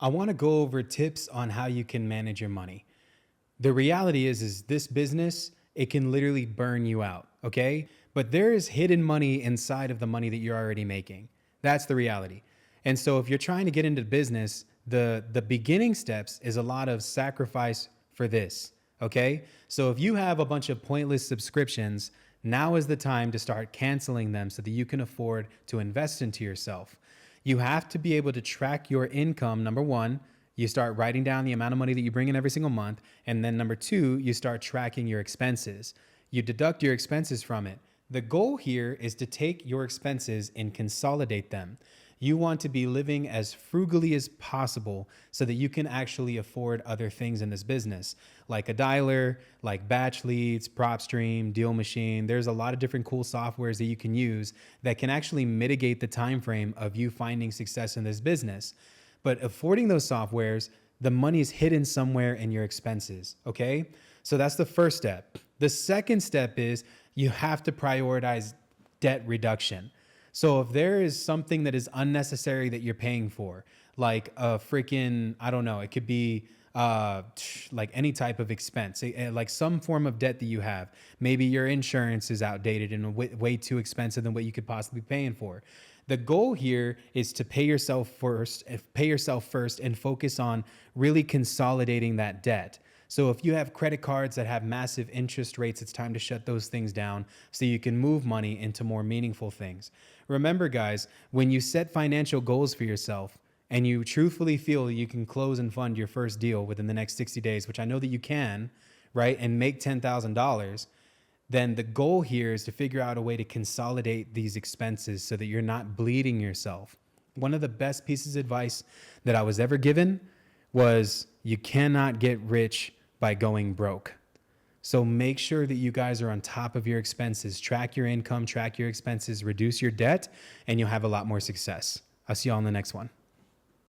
I want to go over tips on how you can manage your money. The reality is this business, it can literally burn you out, okay? But there is hidden money inside of the money that you're already making. That's the reality. And so if you're trying to get into business, the beginning steps is a lot of sacrifice for this, okay? So if you have a bunch of pointless subscriptions, now is the time to start canceling them so that you can afford to invest into yourself. You have to be able to track your income. Number one, you start writing down the amount of money that you bring in every single month. And then number two, you start tracking your expenses. You deduct your expenses from it. The goal here is to take your expenses and consolidate them. You want to be living as frugally as possible so that you can actually afford other things in this business, like a dialer, like batch leads, PropStream, Deal Machine. There's a lot of different cool softwares that you can use that can actually mitigate the time frame of you finding success in this business. But affording those softwares, the money is hidden somewhere in your expenses, okay? So that's the first step. The second step is you have to prioritize debt reduction. So if there is something that is unnecessary that you're paying for, like a freaking, I don't know, it could be like any type of expense, like some form of debt that you have. Maybe your insurance is outdated and way too expensive than what you could possibly be paying for. The goal here is to pay yourself first and focus on really consolidating that debt. So if you have credit cards that have massive interest rates, it's time to shut those things down so you can move money into more meaningful things. Remember, guys, when you set financial goals for yourself and you truthfully feel you can close and fund your first deal within the next 60 days, which I know that you can, right, and make $10,000, then the goal here is to figure out a way to consolidate these expenses so that you're not bleeding yourself. One of the best pieces of advice that I was ever given was you cannot get rich by going broke. So make sure that you guys are on top of your expenses. Track your income, track your expenses, reduce your debt, and you'll have a lot more success. I'll see you all in the next one.